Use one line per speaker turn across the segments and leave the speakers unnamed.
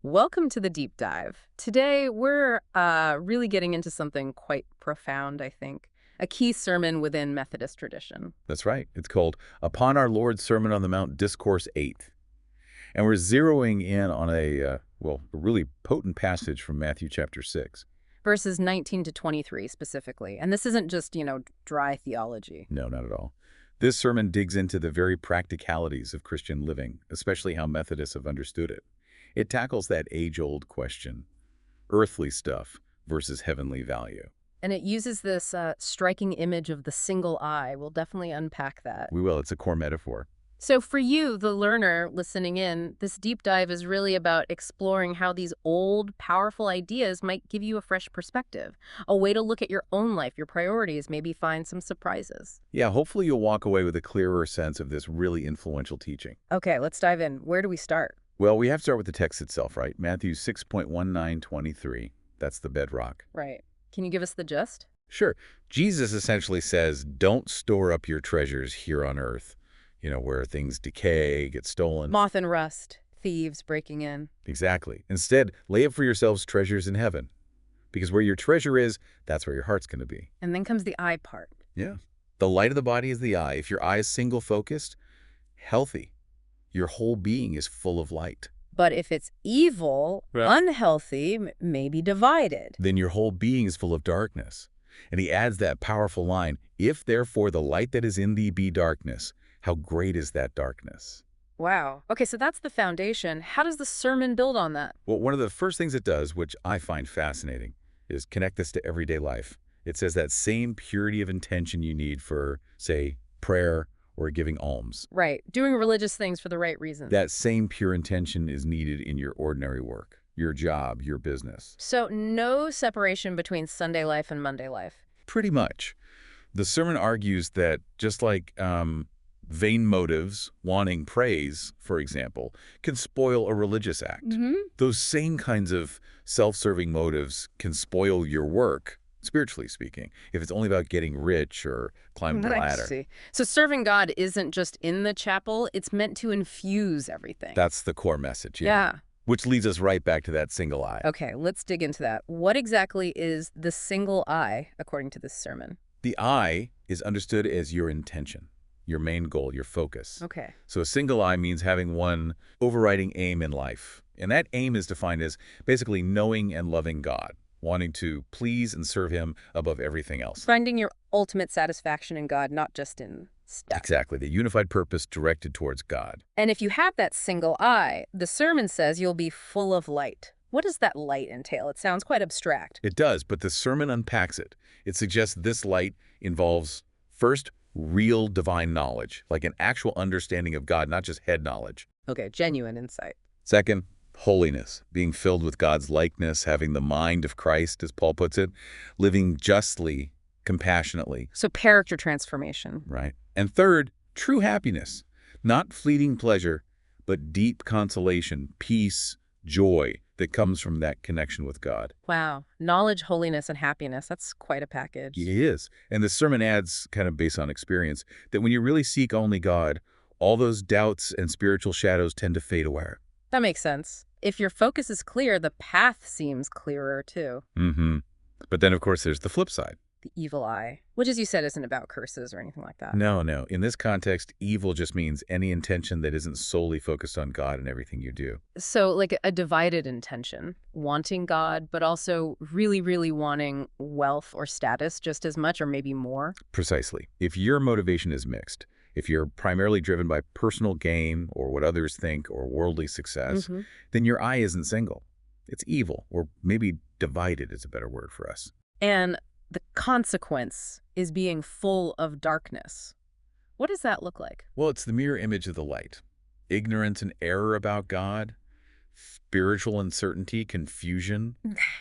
Welcome to the deep dive. Today, we're really getting into something quite profound, I think. A key sermon within Methodist tradition.
That's right. It's called Upon Our Lord's Sermon on the Mount, Discourse 8. And we're zeroing in on a really potent passage from Matthew chapter 6.
Verses 19 to 23 specifically. And this isn't just, dry theology.
No, not at all. This sermon digs into the very practicalities of Christian living, especially how Methodists have understood it. It tackles that age-old question, earthly stuff versus heavenly value.
And it uses this striking image of the single eye. We'll definitely unpack that.
We will. It's a core metaphor.
So for you, the learner listening in, this deep dive is really about exploring how these old, powerful ideas might give you a fresh perspective, a way to look at your own life, your priorities, maybe find some surprises.
Yeah, hopefully you'll walk away with a clearer sense of this really influential teaching.
Okay, let's dive in. Where do we start?
Well, we have to start with the text itself, right? Matthew 6.1923. That's the bedrock.
Right. Can you give us the gist?
Sure. Jesus essentially says, don't store up your treasures here on earth, where things decay, get stolen.
Moth and rust, thieves breaking in.
Exactly. Instead, lay up for yourselves treasures in heaven. Because where your treasure is, that's where your heart's going to be.
And then comes the eye part.
Yeah. The light of the body is the eye. If your eye is single-focused, healthy, your whole being is full of light.
But if it's evil, unhealthy, maybe divided.
Then your whole being is full of darkness. And he adds that powerful line, if therefore the light that is in thee be darkness, how great is that darkness?
Wow. Okay, so that's the foundation. How does the sermon build on that?
Well, one of the first things it does, which I find fascinating, is connect this to everyday life. It says that same purity of intention you need for, say, prayer or giving alms.
Right. Doing religious things for the right reasons.
That same pure intention is needed in your ordinary work, your job, your business.
So no separation between Sunday life and Monday life.
Pretty much. The sermon argues that just like vain motives, wanting praise, for example, can spoil a religious act. Those same kinds of self-serving motives can spoil your work, spiritually speaking, if it's only about getting rich or climbing the ladder.
I see. So serving God isn't just in the chapel, it's meant to infuse everything.
That's the core message,
Yeah.
Which leads us right back to that single eye.
Okay, let's dig into that. What exactly is the single eye, according to this sermon?
The eye is understood as your intention, your main goal, your focus.
Okay.
So a single eye means having one overriding aim in life. And that aim is defined as basically knowing and loving God, wanting to please and serve him above everything else.
Finding your ultimate satisfaction in God, not just in stuff.
Exactly, the unified purpose directed towards God.
And if you have that single eye, the sermon says you'll be full of light. What does that light entail? It sounds quite abstract.
It does, but the sermon unpacks it. It suggests this light involves, first, real divine knowledge, like an actual understanding of God, not just head knowledge.
Okay, genuine insight.
Second, holiness, being filled with God's likeness, having the mind of Christ, as Paul puts it, living justly, compassionately.
So character transformation.
Right. And third, true happiness, not fleeting pleasure, but deep consolation, peace, joy that comes from that connection with God.
Wow. Knowledge, holiness, and happiness. That's quite a package.
It is. And the sermon adds, kind of based on experience, that when you really seek only God, all those doubts and spiritual shadows tend to fade away.
That makes sense. If your focus is clear, the path seems clearer, too.
But then, of course, there's the flip side.
The evil eye, which, as you said, isn't about curses or anything like that.
No. In this context, evil just means any intention that isn't solely focused on God in everything you do.
So like a divided intention, wanting God, but also really, really wanting wealth or status just as much or maybe more.
Precisely. If your motivation is mixed, if you're primarily driven by personal gain or what others think or worldly success, then your eye isn't single. It's evil, or maybe divided is a better word for us.
And the consequence is being full of darkness. What does that look like?
Well, it's the mirror image of the light. Ignorance and error about God, spiritual uncertainty, confusion,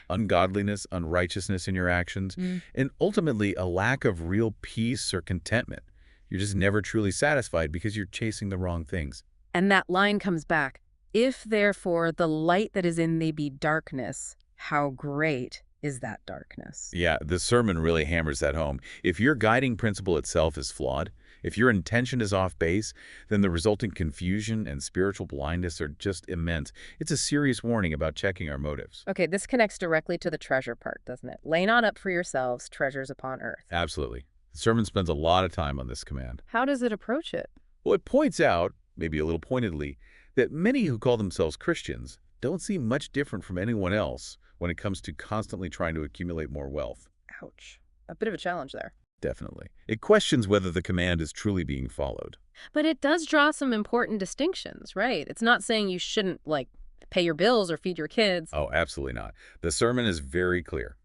ungodliness, unrighteousness in your actions, and ultimately a lack of real peace or contentment. You're just never truly satisfied because you're chasing the wrong things.
And that line comes back. If, therefore, the light that is in thee be darkness, how great is that darkness?
Yeah, the sermon really hammers that home. If your guiding principle itself is flawed, If your intention is off base, then the resulting confusion and spiritual blindness are just immense. It's a serious warning about checking our motives.
Okay, this connects directly to the treasure part, doesn't it? Lay not up for yourselves treasures upon earth.
Absolutely. The sermon spends a lot of time on this command.
How does it approach it?
Well, it points out, maybe a little pointedly, that many who call themselves Christians don't seem much different from anyone else when it comes to constantly trying to accumulate more wealth.
Ouch. A bit of a challenge there.
Definitely. It questions whether the command is truly being followed.
But it does draw some important distinctions, right? It's not saying you shouldn't, pay your bills or feed your kids.
Oh, absolutely not. The sermon is very clear.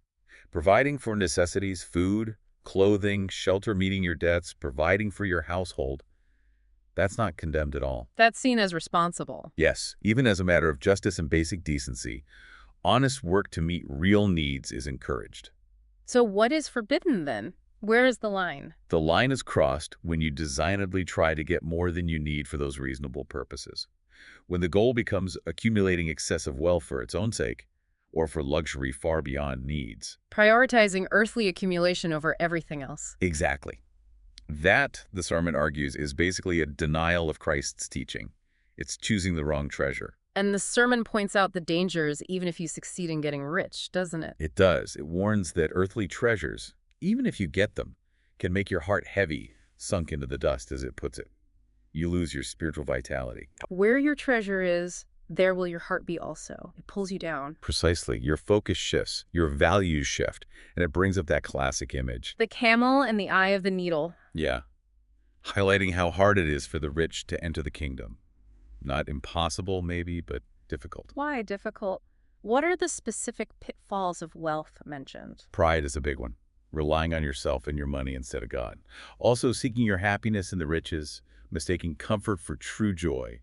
Providing for necessities, food, clothing, shelter, meeting your debts, providing for your household, that's not condemned at all.
That's seen as responsible.
Yes, even as a matter of justice and basic decency, honest work to meet real needs is encouraged.
So what is forbidden then? Where is the line?
The line is crossed when you designedly try to get more than you need for those reasonable purposes. When the goal becomes accumulating excessive wealth for its own sake, or for luxury far beyond needs.
Prioritizing earthly accumulation over everything else.
Exactly. That, the sermon argues, is basically a denial of Christ's teaching. It's choosing the wrong treasure.
And the sermon points out the dangers even if you succeed in getting rich, doesn't it?
It does. It warns that earthly treasures, even if you get them, can make your heart heavy, sunk into the dust, as it puts it. You lose your spiritual vitality.
Where your treasure is, there will your heart be also. It pulls you down.
Precisely. Your focus shifts, your values shift, and it brings up that classic image.
The camel and the eye of the needle.
Yeah. Highlighting how hard it is for the rich to enter the kingdom. Not impossible, maybe, but difficult.
Why difficult? What are the specific pitfalls of wealth mentioned?
Pride is a big one. Relying on yourself and your money instead of God. Also seeking your happiness in the riches, mistaking comfort for true joy.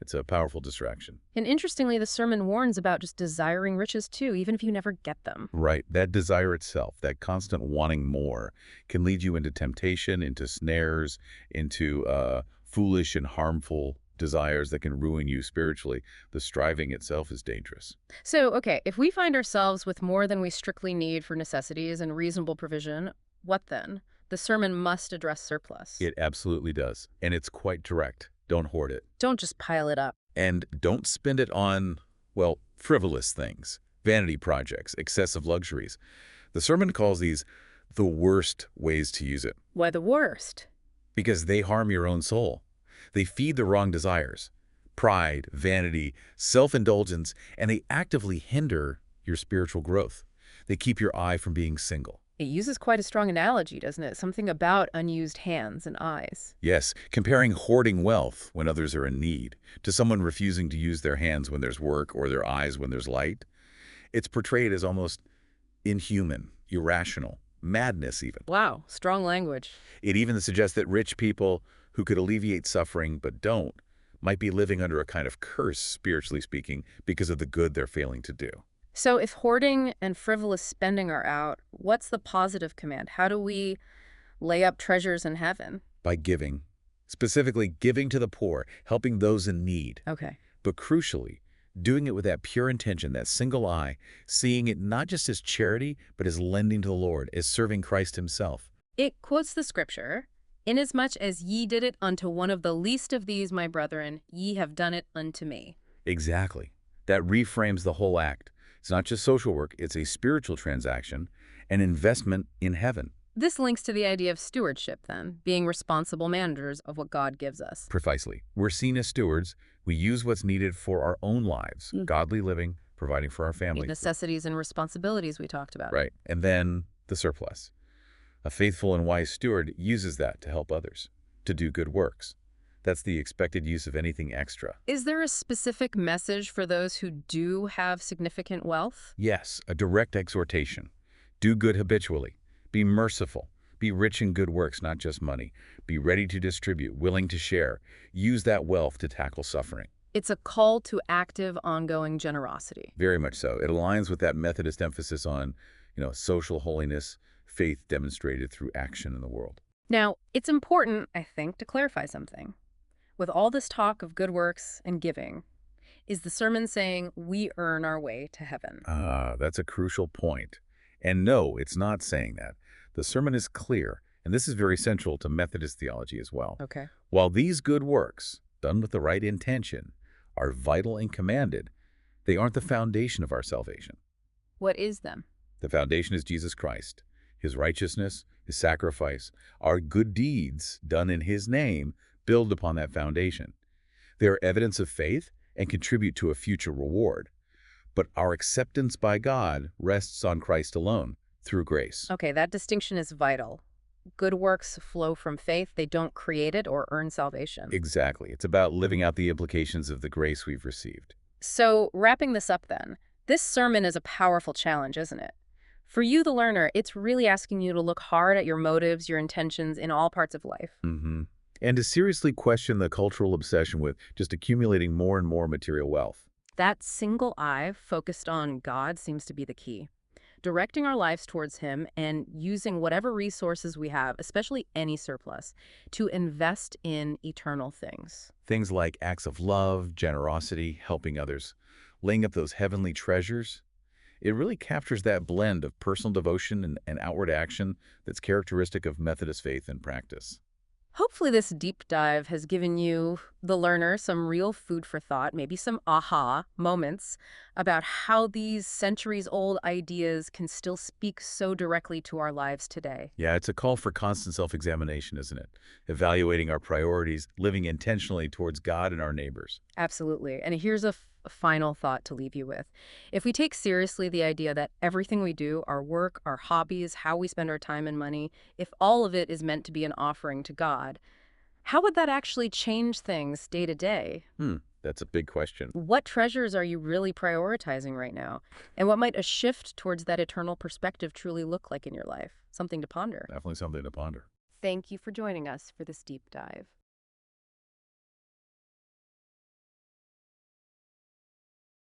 It's a powerful distraction.
And interestingly, the sermon warns about just desiring riches too, even if you never get them.
Right. That desire itself, that constant wanting more, can lead you into temptation, into snares, into foolish and harmful desires that can ruin you spiritually. The striving itself is dangerous.
So, okay, if we find ourselves with more than we strictly need for necessities and reasonable provision, what then? The sermon must address surplus.
It absolutely does. And it's quite direct. Don't hoard it.
Don't just pile it up.
And don't spend it on, well, frivolous things, vanity projects, excessive luxuries. The sermon calls these the worst ways to use it.
Why the worst?
Because they harm your own soul. They feed the wrong desires, pride, vanity, self-indulgence, and they actively hinder your spiritual growth. They keep your eye from being single.
It uses quite a strong analogy, doesn't it? Something about unused hands and eyes.
Yes, comparing hoarding wealth when others are in need to someone refusing to use their hands when there's work or their eyes when there's light. It's portrayed as almost inhuman, irrational, madness even.
Wow, strong language.
It even suggests that rich people who could alleviate suffering but don't might be living under a kind of curse, spiritually speaking, because of the good they're failing to do.
So if hoarding and frivolous spending are out, what's the positive command? How do we lay up treasures in heaven?
By giving, specifically giving to the poor, helping those in need.
Okay.
But crucially, doing it with that pure intention, that single eye, seeing it not just as charity, but as lending to the Lord, as serving Christ himself.
It quotes the scripture, "Inasmuch as ye did it unto one of the least of these, my brethren, ye have done it unto me."
Exactly. That reframes the whole act. It's not just social work, it's a spiritual transaction, an investment in heaven.
This links to the idea of stewardship, then, being responsible managers of what God gives us.
Precisely. We're seen as stewards. We use what's needed for our own lives, godly living, providing for our family.
Necessities and responsibilities we talked about.
Right. And then the surplus. A faithful and wise steward uses that to help others, to do good works. That's the expected use of anything extra.
Is there a specific message for those who do have significant wealth?
Yes, a direct exhortation. Do good habitually. Be merciful. Be rich in good works, not just money. Be ready to distribute, willing to share. Use that wealth to tackle suffering.
It's a call to active, ongoing generosity.
Very much so. It aligns with that Methodist emphasis on, social holiness, faith demonstrated through action in the world.
Now, it's important, I think, to clarify something. With all this talk of good works and giving, is the sermon saying we earn our way to heaven?
That's a crucial point. And no, it's not saying that. The sermon is clear, And this is very central to Methodist theology as well.
Okay.
While these good works, done with the right intention, are vital and commanded, they aren't the foundation of our salvation.
What is them?
The foundation is Jesus Christ, his righteousness, his sacrifice. Our good deeds done in his name build upon that foundation. They are evidence of faith and contribute to a future reward. But our acceptance by God rests on Christ alone, through grace.
Okay, that distinction is vital. Good works flow from faith. They don't create it or earn salvation.
Exactly. It's about living out the implications of the grace we've received.
So, wrapping this up then, this sermon is a powerful challenge, isn't it? For you, the learner, it's really asking you to look hard at your motives, your intentions in all parts of life.
And to seriously question the cultural obsession with just accumulating more and more material wealth.
That single eye focused on God seems to be the key. Directing our lives towards him and using whatever resources we have, especially any surplus, to invest in eternal things.
Things like acts of love, generosity, helping others, laying up those heavenly treasures. It really captures that blend of personal devotion and outward action that's characteristic of Methodist faith and practice.
Hopefully this deep dive has given you, the learner, some real food for thought, maybe some aha moments about how these centuries-old ideas can still speak so directly to our lives today.
Yeah, it's a call for constant self-examination, isn't it? Evaluating our priorities, living intentionally towards God and our neighbors.
Absolutely. And here's a final thought to leave you with. If we take seriously the idea that everything we do, our work, our hobbies, how we spend our time and money, if all of it is meant to be an offering to God, how would that actually change things day to day?
That's a big question.
What treasures are you really prioritizing right now? And what might a shift towards that eternal perspective truly look like in your life? Something to ponder.
Definitely something to ponder.
Thank you for joining us for this deep dive.